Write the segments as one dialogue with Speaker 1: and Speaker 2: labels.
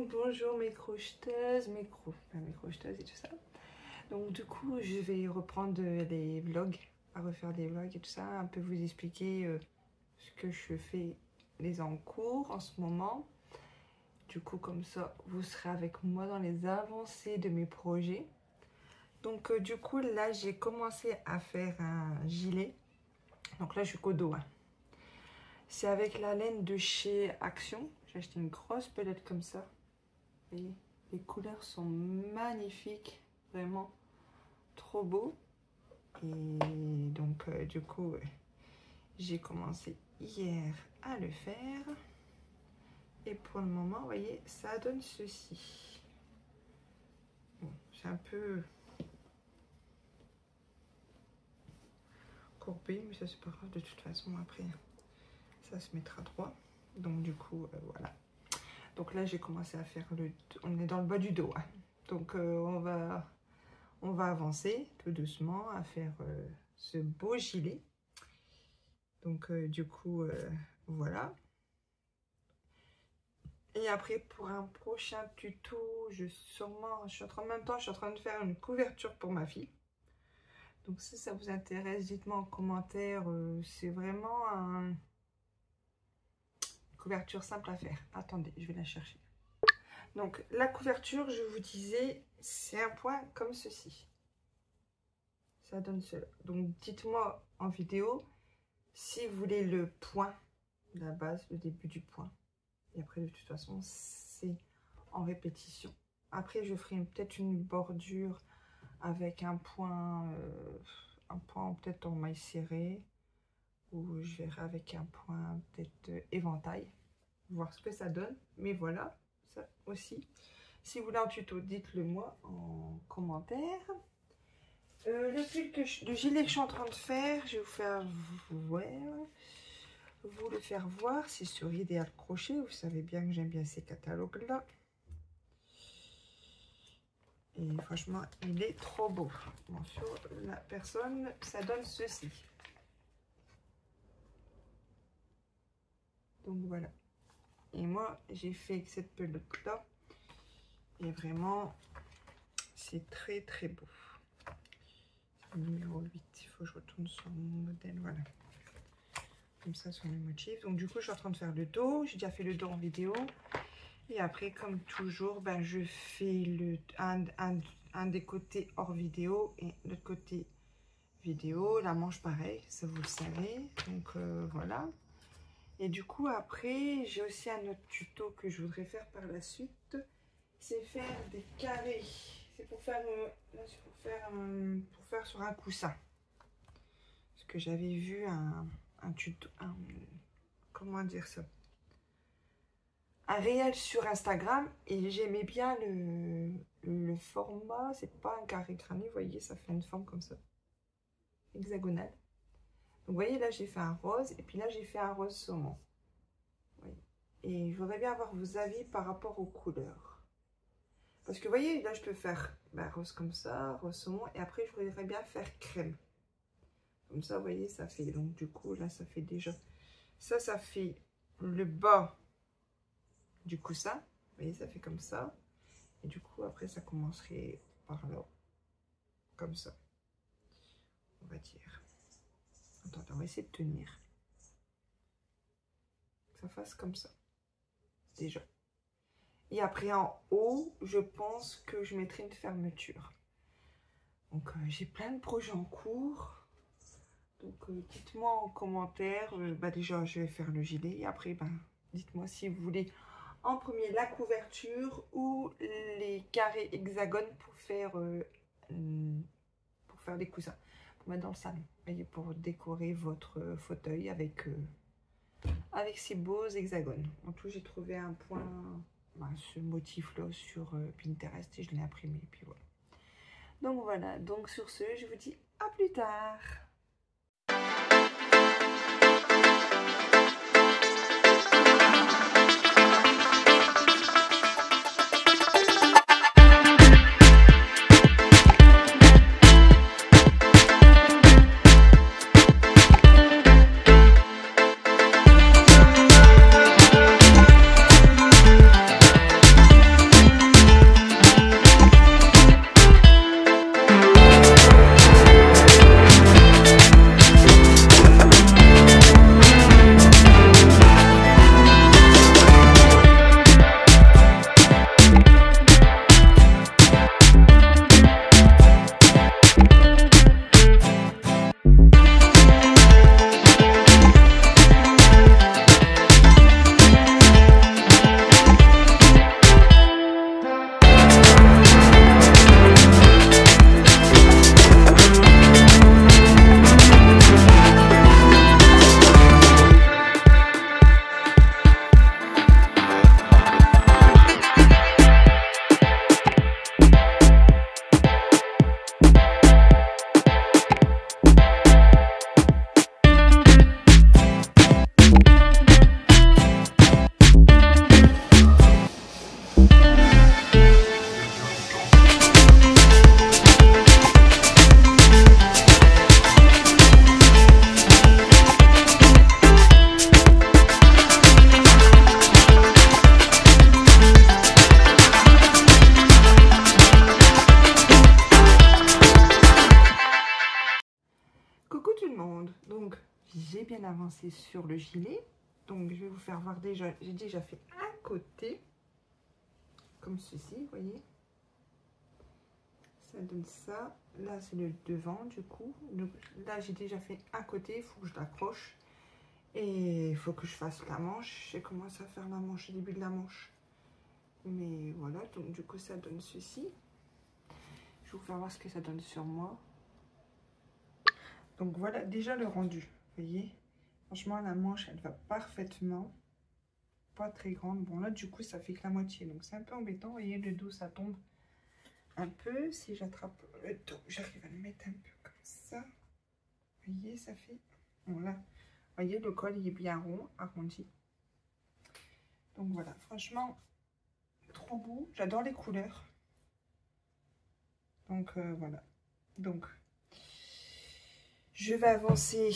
Speaker 1: Donc bonjour mes crocheteuses, mes crocheteuses et tout ça. Donc du coup je vais reprendre les vlogs, à refaire des vlogs et tout ça, un peu vous expliquer ce que je fais en cours en ce moment. Du coup comme ça vous serez avec moi dans les avancées de mes projets. Donc du coup là j'ai commencé à faire un gilet. Donc là je suis qu'au dos. C'est avec la laine de chez Action. J'ai acheté une grosse pelette comme ça. Et les couleurs sont magnifiques, vraiment trop beau. Et donc du coup j'ai commencé hier à le faire. Et pour le moment, vous voyez, ça donne ceci. Bon, c'est un peu courbé, mais ça c'est pas grave, de toute façon après ça se mettra droit. Donc du coup voilà. Donc là j'ai commencé à faire on est dans le bas du dos, hein. Donc on va avancer tout doucement à faire ce beau gilet. Donc du coup voilà. Et après pour un prochain tuto, je suis en même temps je suis en train de faire une couverture pour ma fille. Donc si ça vous intéresse, dites-moi en commentaire. C'est vraiment une couverture simple à faire. Attendez, je vais la chercher. Donc la couverture, je vous disais, c'est un point comme ceci. Ça donne cela. Donc dites-moi en vidéo si vous voulez le point, la base, le début du point. Et après de toute façon c'est en répétition. Après je ferai peut-être une bordure avec un point peut-être en maille serrée, ou je verrai avec un point peut-être éventail, voir ce que ça donne. Mais voilà, ça aussi, si vous voulez un tuto, dites-le moi en commentaire. Le gilet que je suis en train de faire, je vais vous le faire voir. C'est sur Idéal Crochet. Vous savez bien que j'aime bien ces catalogues là. Et franchement, il est trop beau. Bon, sur la personne, ça donne ceci. Donc voilà. Et moi, j'ai fait cette pelote là. Et vraiment, c'est très très beau. C'est le numéro 8. Il faut que je retourne sur mon modèle. Voilà. Comme ça, sur les motifs. Donc du coup, je suis en train de faire le dos. J'ai déjà fait le dos en vidéo. Et après, comme toujours, ben, je fais un des côtés hors vidéo et l'autre côté vidéo. La manche pareil, ça vous le savez. Donc voilà. Et du coup, après, j'ai aussi un autre tuto que je voudrais faire par la suite. C'est faire des carrés. C'est pour faire, pour faire sur un coussin. Parce que j'avais vu un tuto, comment dire ça, un réel sur Instagram, et j'aimais bien le format. C'est pas un carré crâné, vous voyez, ça fait une forme comme ça, hexagonale. Donc vous voyez, là j'ai fait un rose, et puis là j'ai fait un rose saumon. Oui. Et je voudrais bien avoir vos avis par rapport aux couleurs, parce que vous voyez, là je peux faire rose comme ça, rose saumon, et après je voudrais bien faire crème comme ça. Vous voyez, ça fait, donc du coup là ça fait déjà ça fait le bas du coussin. Vous voyez, ça fait comme ça. Et du coup après ça commencerait par là, comme ça, on va dire. Attendez, on va essayer de tenir, que ça fasse comme ça déjà. Et après en haut, je pense que je mettrai une fermeture. Donc j'ai plein de projets en cours. Donc dites-moi en commentaire. Déjà je vais faire le gilet, et après dites-moi si vous voulez en premier la couverture ou les carrés hexagones pour faire des coussins, pour mettre dans le salon, et pour décorer votre fauteuil avec ces beaux hexagones. En tout, j'ai trouvé un point, ce motif là sur Pinterest, et je l'ai imprimé, et puis voilà. Donc voilà, donc sur ce, je vous dis à plus tard. monde. Donc, j'ai bien avancé sur le gilet. Donc, je vais vous faire voir déjà. J'ai déjà fait un côté. Comme ceci, vous voyez. Ça donne ça. Là, c'est le devant, du coup. Donc, là, j'ai déjà fait un côté. Il faut que je l'accroche. Et il faut que je fasse la manche. J'ai commencé à faire la manche, le début de la manche. Mais voilà, donc du coup, ça donne ceci. Je vais vous faire voir ce que ça donne sur moi. Donc voilà, déjà le rendu. Vous voyez, franchement, la manche, elle va parfaitement. Pas très grande. Bon, là, du coup, ça fait que la moitié. Donc, c'est un peu embêtant. Vous voyez, le dos, ça tombe un peu. Si j'attrape le dos, j'arrive à le mettre un peu comme ça. Vous voyez, ça fait... Voilà. Vous voyez, le col, il est bien rond, arrondi. Donc, voilà. Franchement, trop beau. J'adore les couleurs. Donc, voilà. Donc, je vais avancer.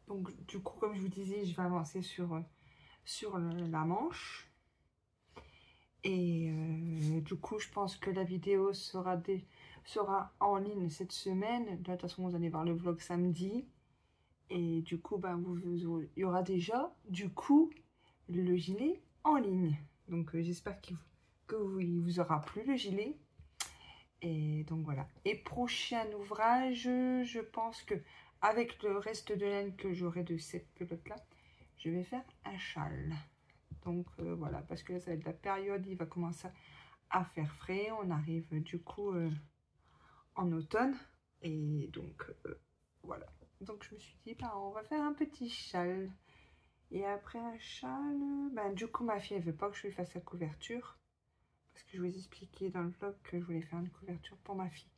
Speaker 1: Donc, du coup, comme je vous disais, je vais avancer sur la manche. Et du coup, je pense que la vidéo sera en ligne cette semaine. Là, de toute façon, vous allez voir le vlog samedi. Et du coup, ben, il y aura déjà, du coup, le gilet en ligne. Donc, j'espère qu'il vous aura plu, le gilet. Et donc, voilà. Et prochain ouvrage, je pense que avec le reste de laine que j'aurai de cette pelote-là, je vais faire un châle. Donc voilà, parce que là, ça va être la période, il va commencer à faire frais. On arrive du coup en automne. Et donc voilà. Donc je me suis dit, bah, on va faire un petit châle. Et après un châle, ben, du coup ma fille, elle veut pas que je lui fasse la couverture. Parce que je vous ai expliqué dans le vlog que je voulais faire une couverture pour ma fille.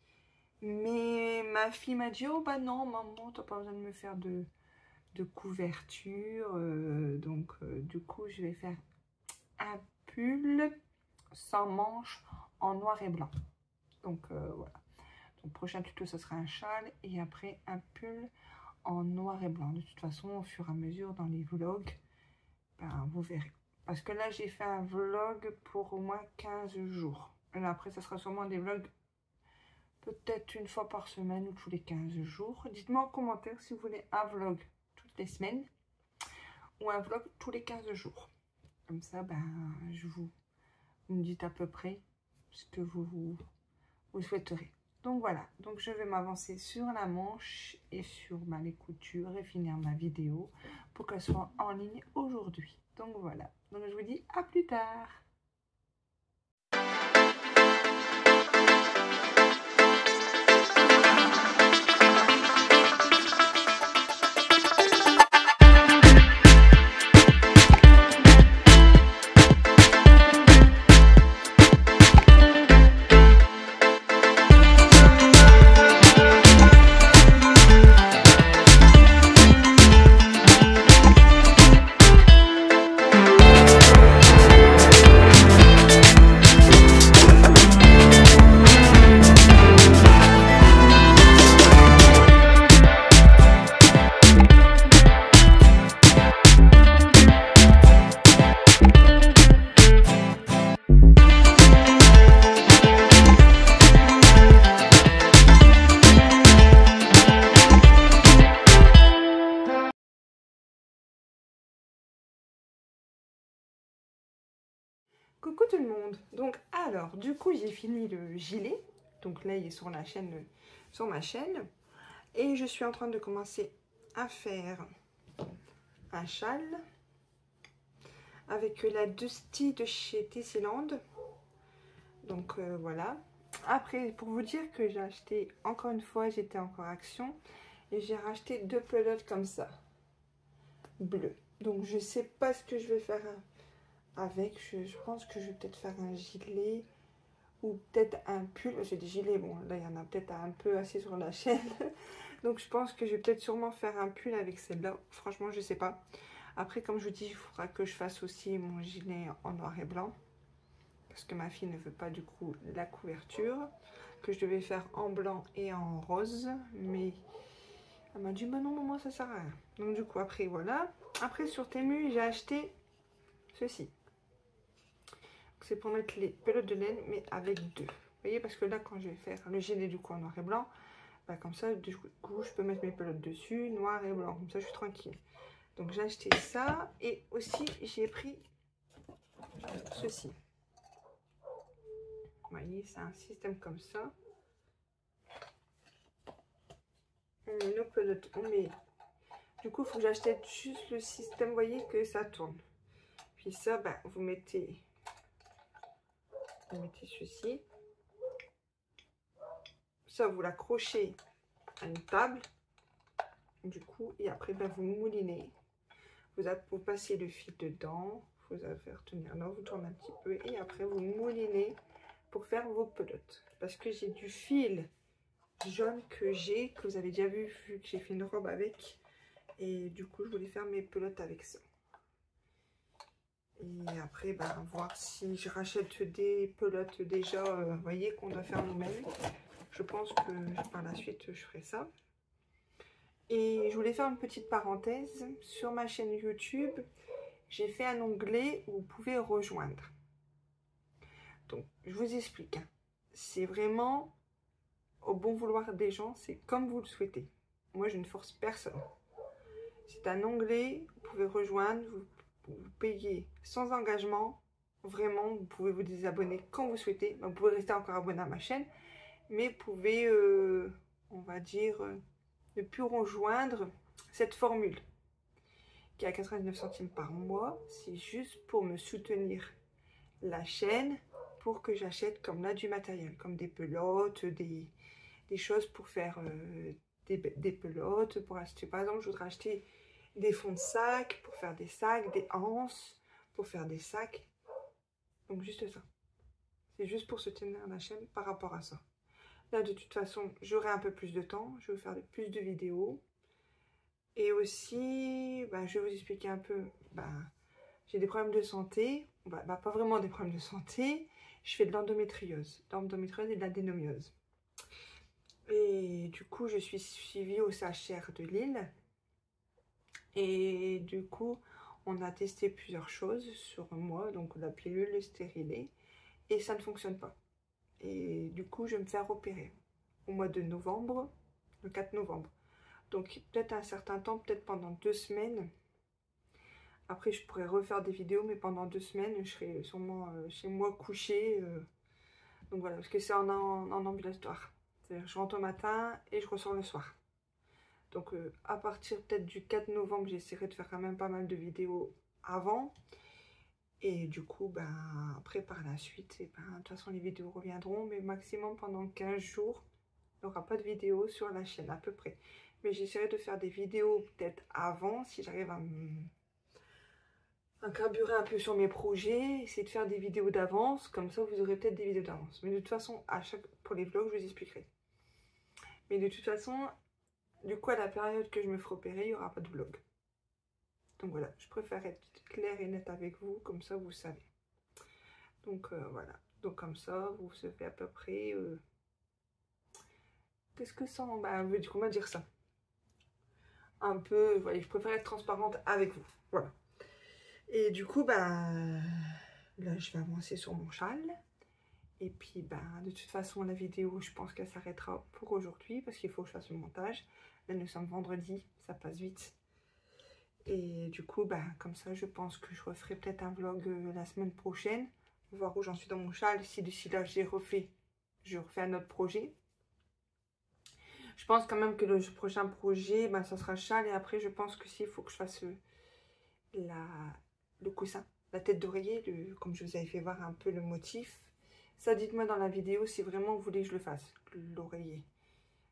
Speaker 1: Mais ma fille m'a dit, oh bah non maman, t'as pas besoin de me faire de couverture. Donc du coup je vais faire un pull sans manches en noir et blanc. Donc voilà. Donc prochain tuto, ce sera un châle et après un pull en noir et blanc. De toute façon, au fur et à mesure dans les vlogs, ben, vous verrez. Parce que là, j'ai fait un vlog pour au moins 15 jours. Et là, après, ça sera sûrement des vlogs peut-être une fois par semaine ou tous les 15 jours. Dites-moi en commentaire si vous voulez un vlog toutes les semaines ou un vlog tous les 15 jours. Comme ça, ben, vous me dites à peu près ce que vous souhaiterez. Donc voilà, donc je vais m'avancer sur la manche et sur les coutures et finir ma vidéo pour qu'elle soit en ligne aujourd'hui. Donc voilà, donc je vous dis à plus tard. Coucou tout le monde. Donc alors, du coup, j'ai fini le gilet. Donc là, il est sur la chaîne, sur ma chaîne. Et je suis en train de commencer à faire un châle avec la Dusty de chez Tessyland. Donc voilà. Après, pour vous dire que j'ai acheté, encore une fois, j'étais encore Action. Et j'ai racheté 2 pelotes comme ça, bleues. Donc je sais pas ce que je vais faire avec. Je pense que je vais peut-être faire un gilet ou peut-être un pull. J'ai des gilets, bon là il y en a peut-être un peu assez sur la chaîne. Donc je pense que je vais peut-être sûrement faire un pull avec celle-là. Franchement je sais pas. Après comme je vous dis, il faudra que je fasse aussi mon gilet en noir et blanc. Parce que ma fille ne veut pas du coup la couverture. Que je devais faire en blanc et en rose. Mais elle m'a dit bah non maman ça sert à rien. Donc du coup après voilà. Après sur Temu j'ai acheté ceci. C'est pour mettre les pelotes de laine, mais avec 2. Vous voyez, parce que là, quand je vais faire le gilet du coup en noir et blanc, bah, comme ça, du coup, je peux mettre mes pelotes dessus, noir et blanc. Comme ça, je suis tranquille. Donc, j'ai acheté ça. Et aussi, j'ai pris ceci. Vous voyez, c'est un système comme ça. On met nos pelotes, on met... Du coup, il faut que j'achète juste le système, vous voyez, que ça tourne. Puis ça, bah, vous mettez ceci. Ça, vous l'accrochez à une table. Du coup, et après, bah, vous moulinez. Vous passez le fil dedans. Vous allez faire tenir là, vous tournez un petit peu. Et après, vous moulinez pour faire vos pelotes. Parce que j'ai du fil jaune que vous avez déjà vu que j'ai fait une robe avec. Et du coup, je voulais faire mes pelotes avec ça. Et après, ben, voir si je rachète des pelotes déjà, vous voyez, qu'on doit faire nous-mêmes. Je pense que par la suite, je ferai ça. Et je voulais faire une petite parenthèse. Sur ma chaîne YouTube, j'ai fait un onglet où vous pouvez rejoindre. Donc, je vous explique. C'est vraiment au bon vouloir des gens, c'est comme vous le souhaitez. Moi, je ne force personne. C'est un onglet, vous pouvez rejoindre, vous payez sans engagement. Vraiment, vous pouvez vous désabonner quand vous souhaitez. Vous pouvez rester encore abonné à ma chaîne, mais vous pouvez, on va dire, ne plus rejoindre cette formule qui est à 99 centimes par mois. C'est juste pour me soutenir la chaîne, pour que j'achète comme là du matériel, comme des pelotes, des choses pour faire des pelotes, pour acheter, par exemple, je voudrais acheter des fonds de sac, pour faire des sacs, des anses, pour faire des sacs. Donc juste ça. C'est juste pour soutenir la chaîne par rapport à ça. Là, de toute façon, j'aurai un peu plus de temps. Je vais faire plus de vidéos. Et aussi, bah, je vais vous expliquer un peu. Bah, j'ai des problèmes de santé. Bah, pas vraiment des problèmes de santé. Je fais de l'endométriose. L'endométriose et de l'adénomiose. Et du coup, je suis suivie au CHR de Lille. Et du coup, on a testé plusieurs choses sur moi. Donc, la pilule, le stérilet. Et ça ne fonctionne pas. Et du coup, je vais me faire opérer au mois de novembre, le 4 novembre. Donc, peut-être un certain temps, peut-être pendant 2 semaines. Après, je pourrais refaire des vidéos, mais pendant 2 semaines, je serai sûrement chez moi couchée. Donc voilà, parce que c'est en ambulatoire. C'est-à-dire, je rentre au matin et je ressors le soir. Donc, à partir peut-être du 4 novembre, j'essaierai de faire quand même pas mal de vidéos avant. Et du coup, ben, après, par la suite, et ben, de toute façon, les vidéos reviendront, mais maximum pendant 15 jours, il n'y aura pas de vidéos sur la chaîne, à peu près. Mais j'essaierai de faire des vidéos peut-être avant, si j'arrive à carburer un peu sur mes projets, essayer de faire des vidéos d'avance, comme ça, vous aurez peut-être des vidéos d'avance. Mais de toute façon, pour les vlogs, je vous expliquerai. Mais de toute façon, du coup, à la période que je me ferai opérer, il n'y aura pas de vlog. Donc voilà, je préfère être claire et nette avec vous, comme ça vous savez. Donc voilà, donc comme ça vous savez à peu près qu'est-ce que ça, bah, du coup on va dire ça. Un peu, voilà, je préfère être transparente avec vous, voilà. Et du coup, bah, là je vais avancer sur mon châle. Et puis, bah, de toute façon la vidéo, je pense qu'elle s'arrêtera pour aujourd'hui, parce qu'il faut que je fasse le montage. Là nous sommes vendredi, ça passe vite. Et du coup, bah, comme ça, je pense que je referai peut-être un vlog la semaine prochaine. Voir où j'en suis dans mon châle. Si d'ici là, je refais un autre projet. Je pense quand même que le prochain projet, bah, ça sera le châle. Et après, je pense que s'il faut que je fasse le coussin, la tête d'oreiller, comme je vous avais fait voir un peu le motif. Ça, dites-moi dans la vidéo si vraiment vous voulez que je le fasse, l'oreiller.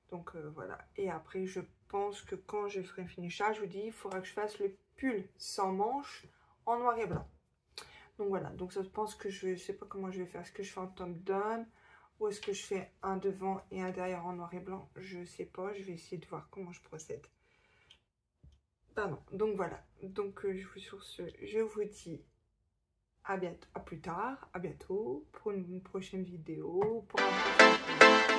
Speaker 1: Donc voilà, et après je pense que quand je ferai un finissage, je vous dis, il faudra que je fasse le pull sans manches en noir et blanc. Donc voilà, donc ça, je pense que je sais pas comment je vais faire. Est-ce que je fais un top down ou est-ce que je fais un devant et un derrière en noir et blanc? Je sais pas, je vais essayer de voir comment je procède. Pardon, donc voilà, donc sur ce, je vous dis à bientôt, à plus tard, à bientôt pour une prochaine vidéo, pour un prochain vidéo.